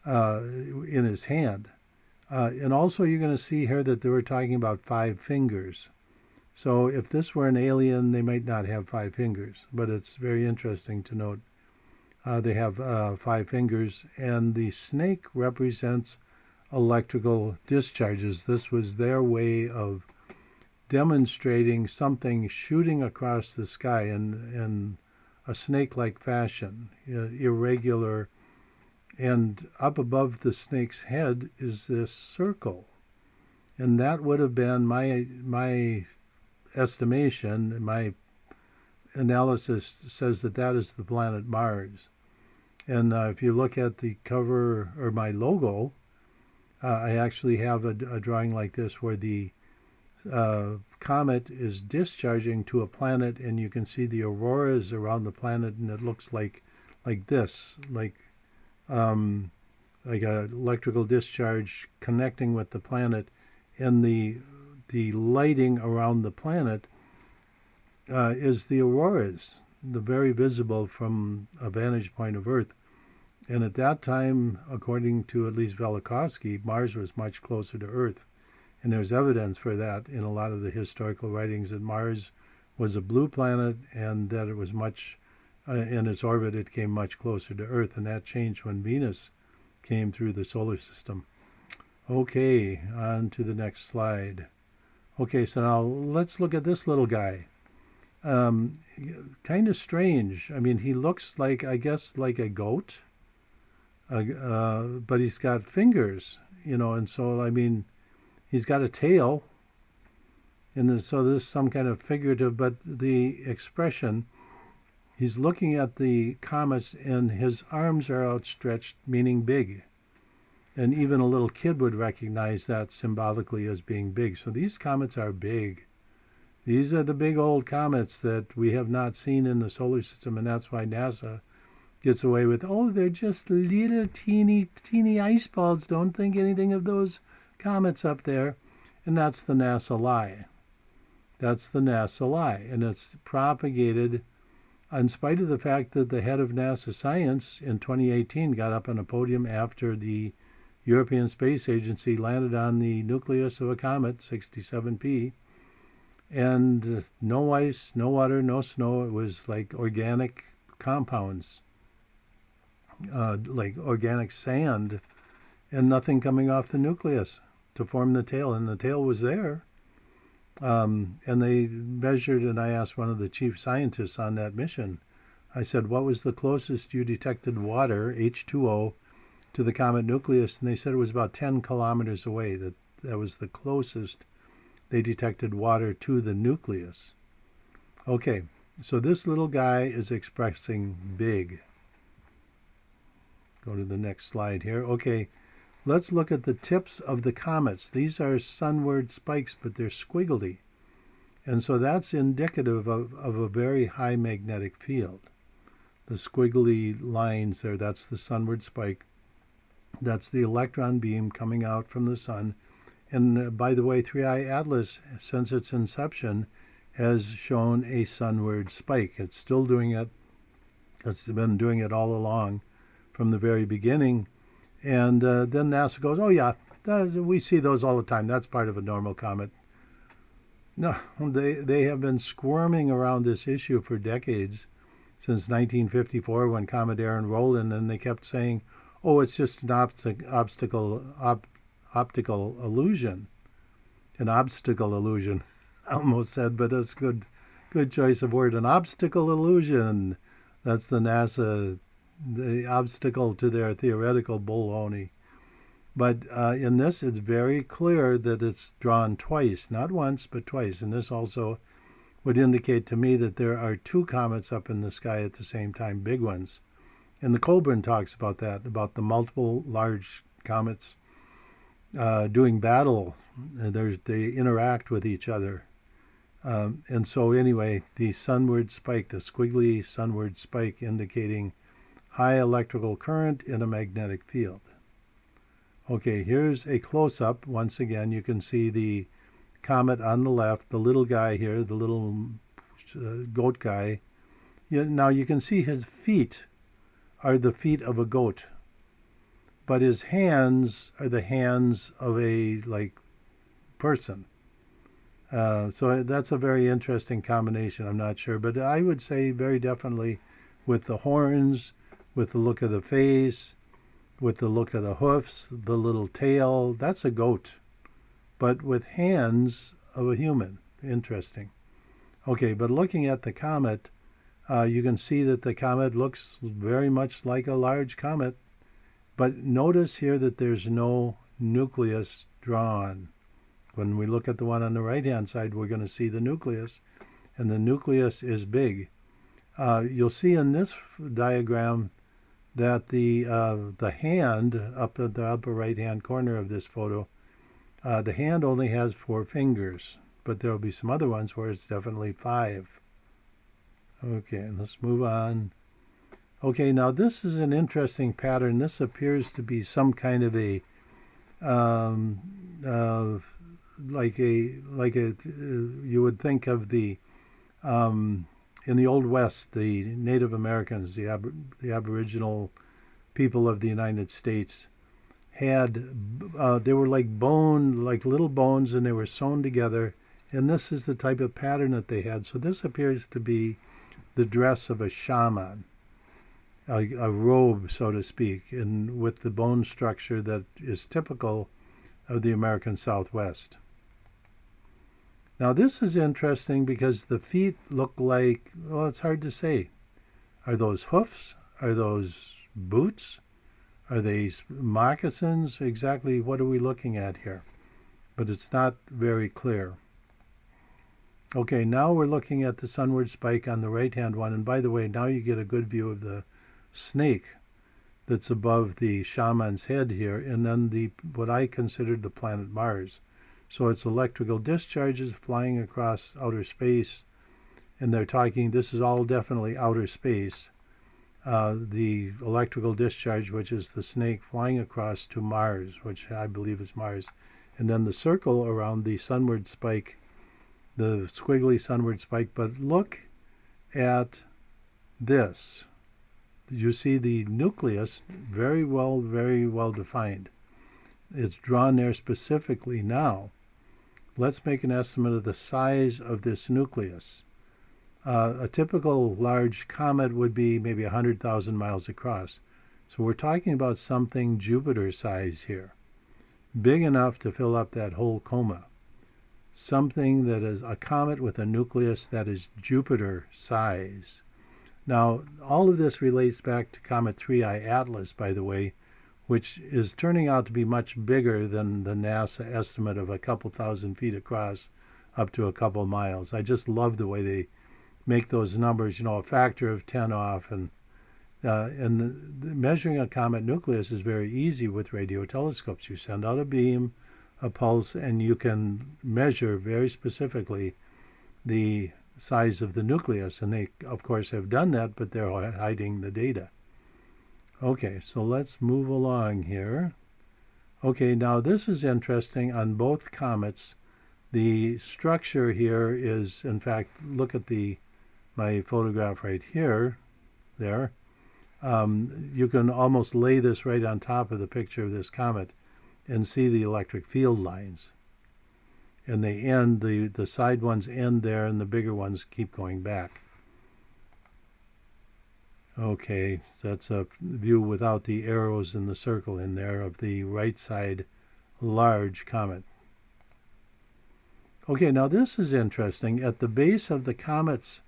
in his hand. And also, you're going to see here that they were talking about 5 fingers. So if this were an alien, they might not have 5 fingers, but it's very interesting to note they have 5 fingers, and the snake represents electrical discharges. This was their way of demonstrating something shooting across the sky in a snake-like fashion, irregular, and up above the snake's head is this circle. And that would have been my estimation, my analysis says that is the planet Mars. And if you look at the cover or my logo, I actually have a drawing like this where the comet is discharging to a planet, and you can see the auroras around the planet, and it looks like this, like an electrical discharge connecting with the planet, and the lighting around the planet is the auroras, the very visible from a vantage point of Earth. And at that time, according to at least Velikovsky, Mars was much closer to Earth. And there's evidence for that in a lot of the historical writings, that Mars was a blue planet and that it was much, in its orbit, it came much closer to Earth. And that changed when Venus came through the solar system. Okay, on to the next slide. Okay, so now let's look at this little guy. Kind of strange. I mean, he looks like, I guess, like a goat, but he's got fingers, and so, I mean, he's got a tail, and so this is some kind of figurative, but the expression he's looking at the comets and his arms are outstretched, meaning big. And even a little kid would recognize that symbolically as being big. So these comets are big. These are the big old comets that we have not seen in the solar system, and that's why NASA gets away with, oh, they're just little teeny ice balls. Don't think anything of those comets up there. And that's the NASA lie. That's the NASA lie. And it's propagated in spite of the fact that the head of NASA Science in 2018 got up on a podium after the European Space Agency landed on the nucleus of a comet, 67P, and no ice, no water, no snow. It was like organic compounds, like organic sand, and nothing coming off the nucleus to form the tail. And the tail was there. And they measured, and I asked one of the chief scientists on that mission, I said, what was the closest you detected water, H2O, to the comet nucleus? And they said it was about 10 kilometers away. That was the closest they detected water to the nucleus. Okay, so this little guy is expressing big. Go to the next slide here. Okay, let's look at the tips of the comets. These are sunward spikes, but they're squiggly. And so that's indicative of a very high magnetic field. The squiggly lines there, that's the sunward spike. That's the electron beam coming out from the sun. And by the way, 3I Atlas, since its inception, has shown a sunward spike. It's still doing it. It's been doing it all along from the very beginning. And then NASA goes, oh yeah, we see those all the time. That's part of a normal comet. No, they have been squirming around this issue for decades, since 1954 when Comet Aran rolled in, and they kept saying, oh, it's just an optical illusion. An obstacle illusion, I almost said, but that's good choice of word. An obstacle illusion. That's the NASA, the obstacle to their theoretical baloney. But in this, it's very clear that it's drawn twice, not once, but twice. And this also would indicate to me that there are two comets up in the sky at the same time, big ones. And the Colburn talks about that, about the multiple large comets doing battle. They interact with each other. And so anyway, the sunward spike, the squiggly sunward spike, indicating high electrical current in a magnetic field. Okay, here's a close-up. Once again, you can see the comet on the left, the little guy here, the little goat guy. Now you can see his feet are the feet of a goat, but his hands are the hands of a person. So that's a very interesting combination. I'm not sure, but I would say very definitely with the horns, with the look of the face, with the look of the hoofs, the little tail, that's a goat, but with hands of a human. Interesting. Okay, but looking at the comet, you can see that the comet looks very much like a large comet, but notice here that there's no nucleus drawn. When we look at the one on the right-hand side, we're going to see the nucleus, and the nucleus is big. You'll see in this diagram that the hand up at the upper right-hand corner of this photo, the hand only has 4 fingers, but there will be some other ones where it's definitely 5. Okay, let's move on. Okay, now this is an interesting pattern. This appears to be some kind of a you would think of the in the Old West, the Native Americans, the Aboriginal people of the United States had they were like little bones, and they were sewn together, and this is the type of pattern that they had. So this appears to be the dress of a shaman, a robe, so to speak, and with the bone structure that is typical of the American Southwest. Now this is interesting because the feet look like, well, it's hard to say. Are those hoofs? Are those boots? Are they moccasins? Exactly what are we looking at here? But it's not very clear. Okay, now we're looking at the sunward spike on the right-hand one. And by the way, now you get a good view of the snake that's above the shaman's head here, and then what I considered the planet Mars. So it's electrical discharges flying across outer space, and they're talking, this is all definitely outer space. The electrical discharge, which is the snake flying across to Mars, which I believe is Mars. And then the circle around the sunward spike, the squiggly sunward spike. But look at this. You see the nucleus very well defined. It's drawn there specifically. Now, let's make an estimate of the size of this nucleus. A typical large comet would be maybe 100,000 miles across. So we're talking about something Jupiter size here, big enough to fill up that whole coma. Something that is a comet with a nucleus that is Jupiter size. Now, all of this relates back to Comet 3I Atlas, by the way, which is turning out to be much bigger than the NASA estimate of a couple thousand feet across up to a couple miles. I just love the way they make those numbers, a factor of 10 off. And measuring a comet nucleus is very easy with radio telescopes. You send out a beam, a pulse, and you can measure very specifically the size of the nucleus. And they, of course, have done that, but they're hiding the data. Okay, so let's move along here. Okay, now this is interesting on both comets. The structure here is, in fact, look at my photograph right here, there. You can almost lay this right on top of the picture of this comet and see the electric field lines. And they end, the side ones end there, and the bigger ones keep going back. Okay, so that's a view without the arrows and the circle in there of the right side large comet. Okay, now this is interesting. At the base of the comets,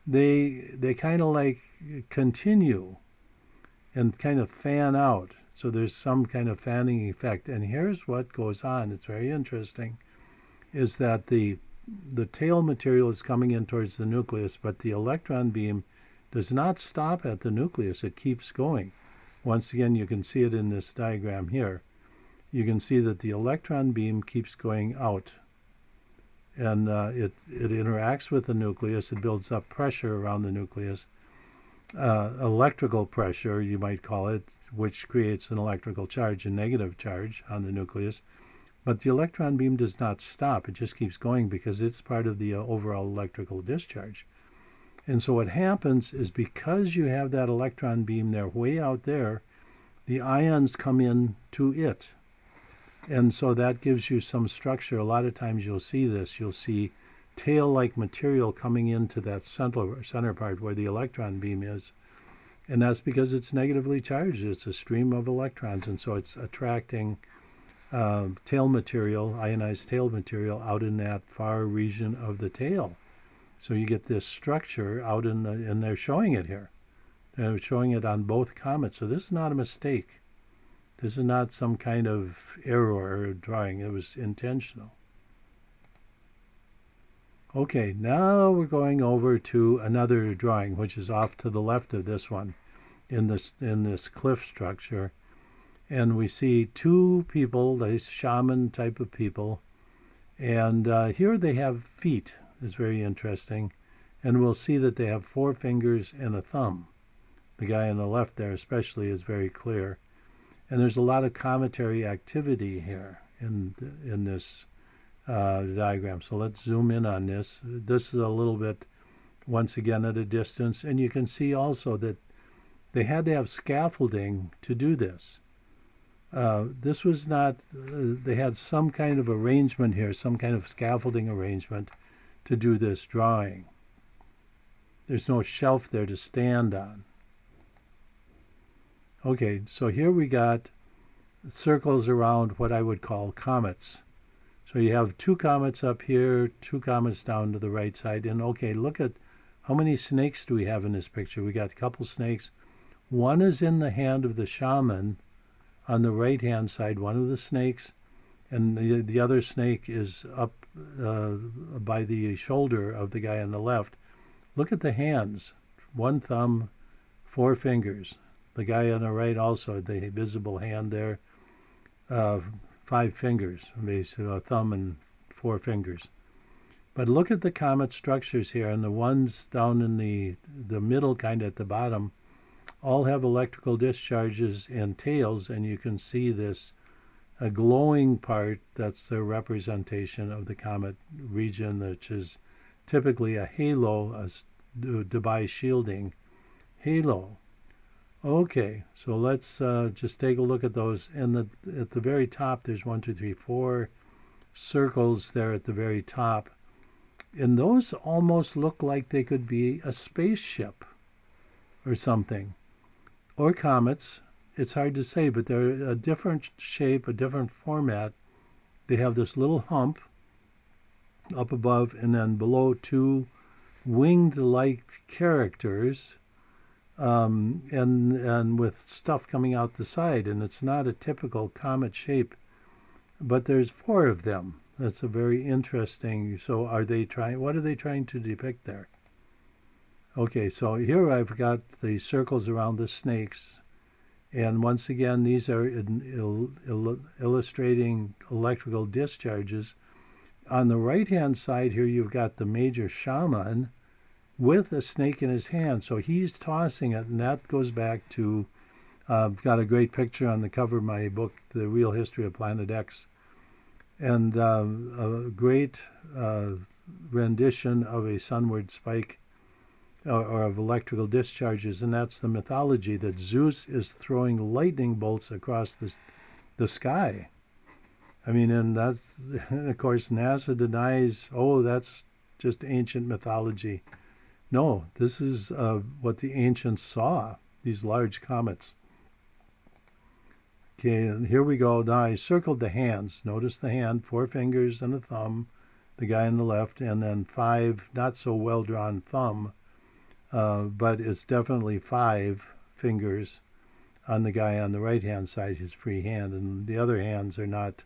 they kind of like continue and kind of fan out. So there's some kind of fanning effect. And here's what goes on. It's very interesting, is that the tail material is coming in towards the nucleus, but the electron beam does not stop at the nucleus. It keeps going. Once again, you can see it in this diagram here. You can see that the electron beam keeps going out. And it interacts with the nucleus. It builds up pressure around the nucleus. Electrical pressure, you might call it, which creates an electrical charge, a negative charge on the nucleus. But the electron beam does not stop. It just keeps going because it's part of the overall electrical discharge. And so what happens is, because you have that electron beam there, way out there, the ions come in to it. And so that gives you some structure. A lot of times you'll see this. You'll see tail-like material coming into that center part where the electron beam is. And that's because it's negatively charged. It's a stream of electrons. And so it's attracting tail material, ionized tail material, out in that far region of the tail. So you get this structure out and they're showing it here. They're showing it on both comets. So this is not a mistake. This is not some kind of error or drawing. It was intentional. Okay, now we're going over to another drawing, which is off to the left of this one, in this cliff structure. And we see two people, these shaman type of people. And here they have feet. It's very interesting. And we'll see that they have 4 fingers and a thumb. The guy on the left there especially is very clear. And there's a lot of cometary activity here in this diagram. So let's zoom in on this. This is a little bit, once again, at a distance. And you can see also that they had to have scaffolding to do this. This was not, they had some kind of arrangement here, some kind of scaffolding arrangement to do this drawing. There's no shelf there to stand on. Okay, so here we got circles around what I would call comets. So you have 2 comets up here, 2 comets down to the right side. And okay, look at how many snakes do we have in this picture. We got a couple snakes. One is in the hand of the shaman on the right-hand side, one of the snakes, and the other snake is up by the shoulder of the guy on the left. Look at the hands. 1 thumb, 4 fingers. The guy on the right also, the visible hand there, 5 fingers, basically a thumb and 4 fingers. But look at the comet structures here, and the ones down in the middle, kind of at the bottom, all have electrical discharges and tails, and you can see this a glowing part. That's the representation of the comet region, which is typically a halo, a Debye shielding halo. Okay, so let's just take a look at those. And at the very top, there's 1, 2, 3, 4 circles there at the very top. And those almost look like they could be a spaceship or something. Or comets. It's hard to say, but they're a different shape, a different format. They have this little hump up above, and then below 2 winged-like characters, and with stuff coming out the side. And it's not a typical comet shape, but there's 4 of them. That's a very interesting. So what are they trying to depict there? Okay, so here I've got the circles around the snakes. And once again, these are illustrating electrical discharges. On the right-hand side here, you've got the major shaman with a snake in his hand. So he's tossing it, and that goes back to, I've got a great picture on the cover of my book, The Real History of Planet X, and a great rendition of a sunward spike or of electrical discharges, and that's the mythology that Zeus is throwing lightning bolts across the sky. I mean, and of course NASA denies, that's just ancient mythology. No, this is what the ancients saw, these large comets. Okay, and here we go. Now I circled the hands. Notice the hand, 4 fingers and a thumb, the guy on the left, and then 5 not so well-drawn thumb, but it's definitely 5 fingers on the guy on the right-hand side, his free hand, and the other hands are not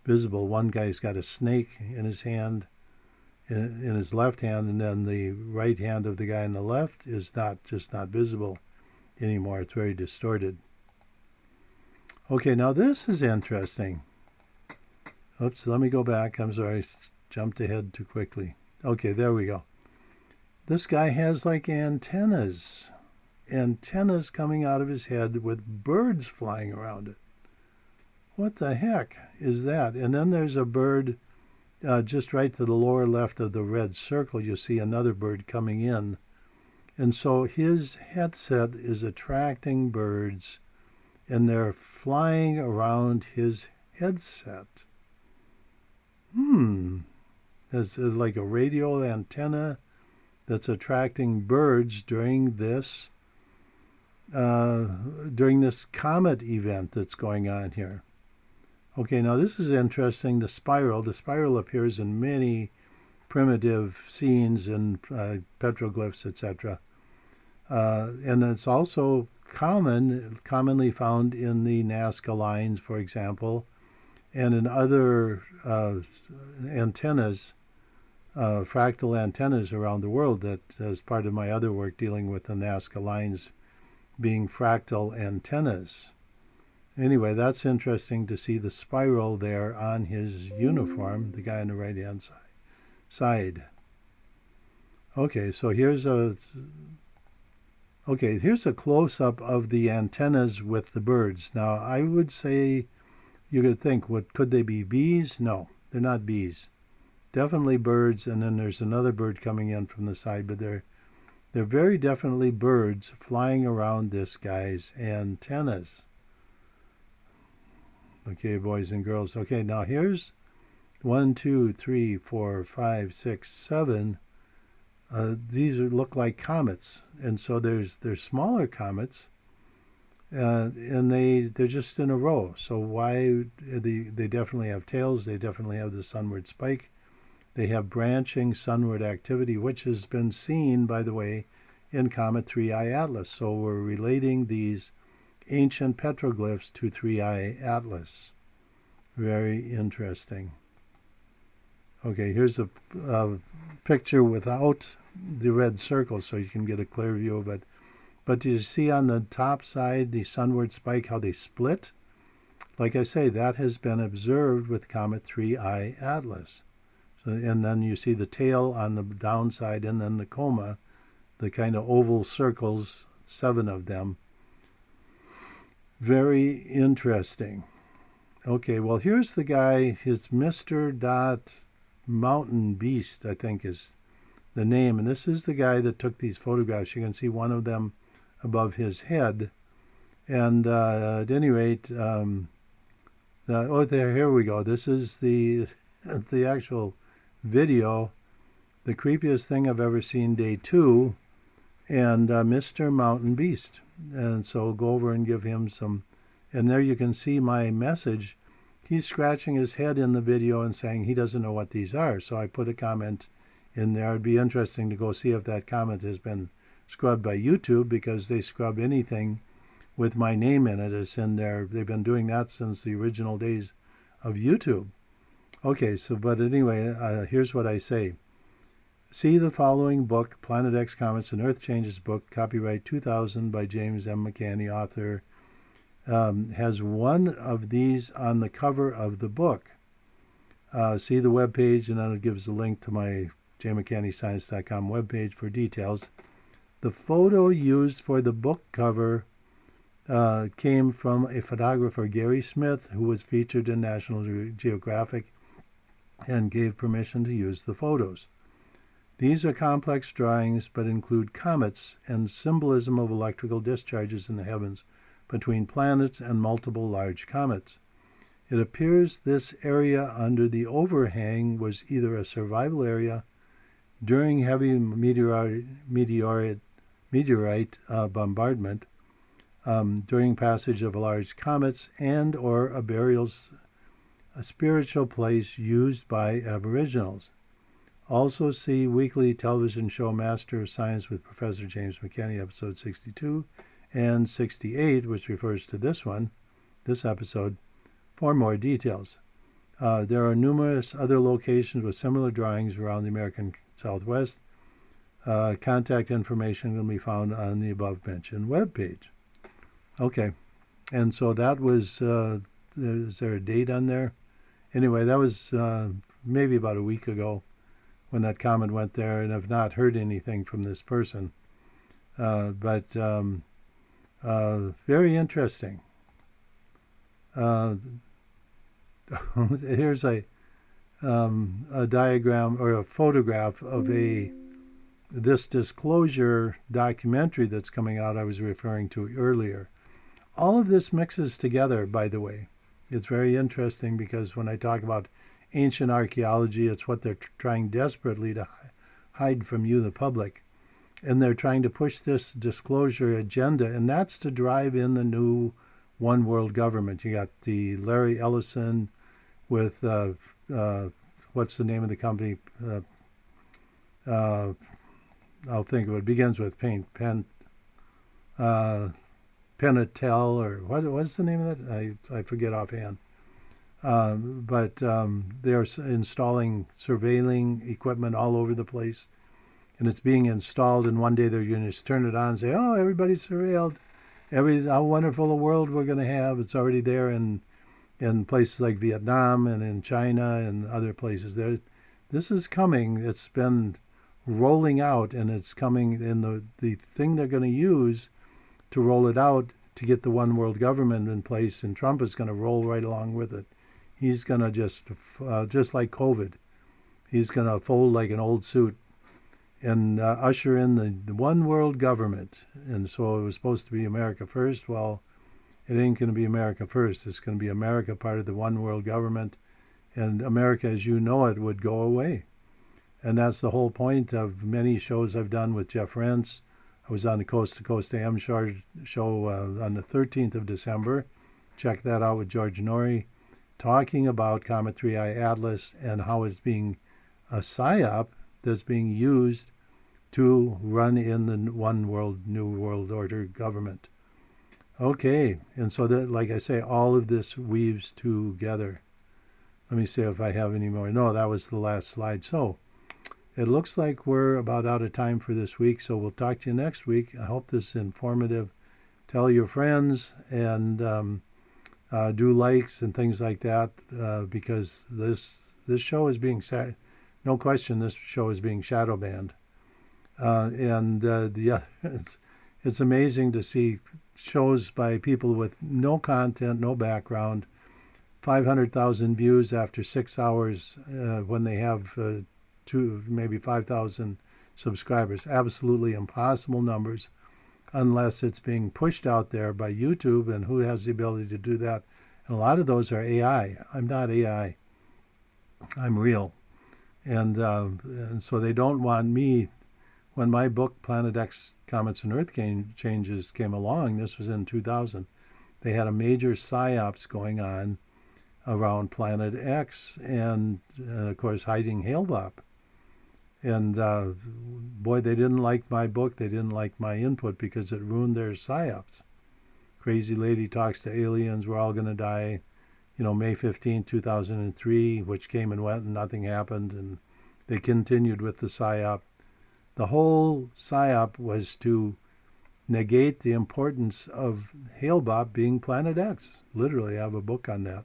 visible. One guy's got a snake in his hand, in his left hand, and then the right hand of the guy on the left is not visible anymore. It's very distorted. Okay, now this is interesting. Oops, let me go back. I'm sorry, I jumped ahead too quickly. Okay, there we go. This guy has like antennas coming out of his head with birds flying around it. What the heck is that? And then there's a bird just right to the lower left of the red circle. You see another bird coming in. And so his headset is attracting birds, and they're flying around his headset. There's like a radio antenna that's attracting birds during this comet event that's going on here. Okay, now this is interesting. The spiral appears in many primitive scenes and petroglyphs, etc. And it's also commonly found in the Nazca lines, for example, and in other antennas, fractal antennas around the world, that as part of my other work dealing with the Nazca lines being fractal antennas. Anyway, that's interesting to see the spiral there on his uniform, the guy on the right-hand side. Okay, so here's a close-up of the antennas with the birds. Now, I would say, you could think, could they be bees? No, they're not bees. Definitely birds, and then there's another bird coming in from the side, but they're very definitely birds flying around this guy's antennas. Okay, boys and girls. Okay, now here's 1, 2, 3, 4, 5, 6, 7. These look like comets, and so there's smaller comets, and they're just in a row. So why they definitely have tails? They definitely have the sunward spike. They have branching sunward activity, which has been seen, by the way, in Comet 3I Atlas. So we're relating these ancient petroglyphs to 3I Atlas. Very interesting. Okay, here's a picture without the red circle so you can get a clear view of it. But do you see on the top side the sunward spike, how they split? Like I say, that has been observed with Comet 3I Atlas. So, and then you see the tail on the downside, and then the coma, the kind of oval circles, 7 of them. Very interesting. Okay, well, here's the guy, his Mr. Mountain Beast, I think is the name. And this is the guy that took these photographs. You can see one of them above his head. And at any rate, here we go. This is the actual video. The creepiest thing I've ever seen, day 2. And Mr. Mountain Beast. And so go over and give him some. And there you can see my message. He's scratching his head in the video and saying he doesn't know what these are. So I put a comment in there. It'd be interesting to go see if that comment has been scrubbed by YouTube, because they scrub anything with my name in it. It's in there. They've been doing that since the original days of YouTube. Okay, so but anyway, here's what I say. See the following book, Planet X Comets and Earth Changes book, copyright 2000 by James M. McCanny, author. Has one of these on the cover of the book. See the webpage, and then it gives a link to my jmccannyscience.com webpage for details. The photo used for the book cover came from a photographer, Gary Smith, who was featured in National Geographic and gave permission to use the photos. These are complex drawings, but include comets and symbolism of electrical discharges in the heavens between planets and multiple large comets. It appears this area under the overhang was either a survival area during heavy meteorite bombardment, during passage of large comets, and or a spiritual place used by Aboriginals. Also see weekly television show Master of Science with Professor James McCanny, episode 62 and 68, which refers to this episode, for more details. There are numerous other locations with similar drawings around the American Southwest. Contact information can be found on the above-mentioned webpage. Okay, and so that was, is there a date on there? Anyway, that was maybe about a week ago when that comment went there, and I've not heard anything from this person. But very interesting. Here's a diagram or a photograph of this disclosure documentary that's coming out I was referring to earlier. All of this mixes together, by the way. It's very interesting because when I talk about ancient archaeology, it's what they're trying desperately to hide from you, the public. And they're trying to push this disclosure agenda, and that's to drive in the new one world government. You got the Larry Ellison with, what's the name of the company? I'll think of it. It begins with Penatel, or what's the name of that? I forget offhand. But they're installing surveilling equipment all over the place. And it's being installed, and one day they're going to just turn it on and say, oh, everybody's surveilled. How wonderful a world we're going to have. It's already there in places like Vietnam and in China and other places. This is coming. It's been rolling out, and it's coming in the thing they're going to use to roll it out to get the one world government in place, and Trump is going to roll right along with it. He's going to just like COVID, he's going to fold like an old suit and usher in the one world government. And so it was supposed to be America first. Well, it ain't going to be America first. It's going to be America part of the one world government, and America as you know it would go away. And that's the whole point of many shows I've done with Jeff Rentz. I was on the Coast to Coast AM show on the 13th of December. Check that out with George Norrie, talking about Comet 3I Atlas and how it's being a PSYOP that's being used to run in the one world, new world order government. Okay, and so that, like I say, all of this weaves together. Let me see if I have any more. No, that was the last slide. So it looks like we're about out of time for this week, so we'll talk to you next week. I hope this is informative. Tell your friends and do likes and things like that because this show is being, no question, this show is being shadow banned. It's amazing to see shows by people with no content, no background, 500,000 views after 6 hours when they have maybe 5,000 subscribers. Absolutely impossible numbers unless it's being pushed out there by YouTube, and who has the ability to do that? And a lot of those are AI. I'm not AI. I'm real. And so they don't want me. When my book, Planet X, Comets and Earth Changes, came along, this was in 2000, they had a major psyops going on around Planet X and, of course, hiding Hale-Bopp. And, boy, they didn't like my book. They didn't like my input because it ruined their psyops. Crazy lady talks to aliens. We're all going to die. May 15, 2003, which came and went and nothing happened. And they continued with the psyop. The whole psyop was to negate the importance of Hale-Bopp being Planet X. Literally, I have a book on that.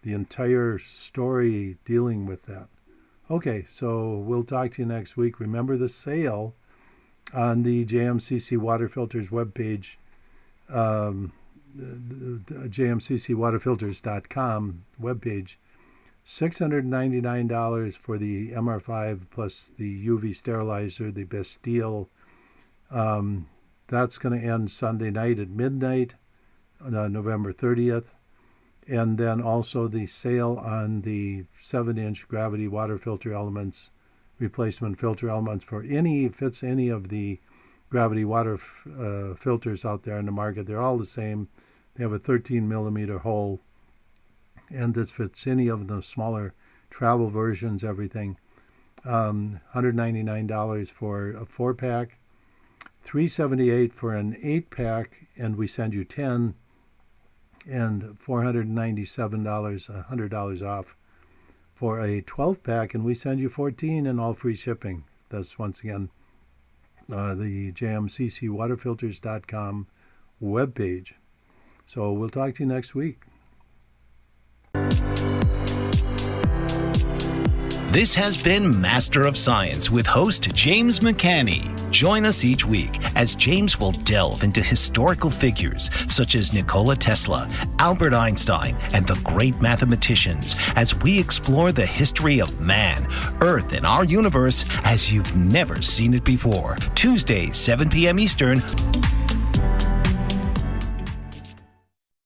The entire story dealing with that. Okay, so we'll talk to you next week. Remember the sale on the JMCC Water Filters webpage, the jmccwaterfilters.com webpage. $699 for the MR5 plus the UV sterilizer, the Bastille. That's going to end Sunday night at midnight, November 30th. And then also the sale on the 7-inch gravity water filter elements, replacement filter elements for fits any of the gravity water filters out there in the market. They're all the same. They have a 13 millimeter hole. And this fits any of the smaller travel versions, everything. $199 for a 4-pack, $378 for an 8-pack, and we send you 10, and $497, $100 off for a 12-pack, and we send you 14 and all free shipping. That's, once again, the jmccwaterfilters.com webpage. So we'll talk to you next week. This has been Master of Science with host James McCanny. Join us each week as James will delve into historical figures such as Nikola Tesla, Albert Einstein, and the great mathematicians as we explore the history of man, Earth, and our universe as you've never seen it before. Tuesdays, 7 p.m. Eastern,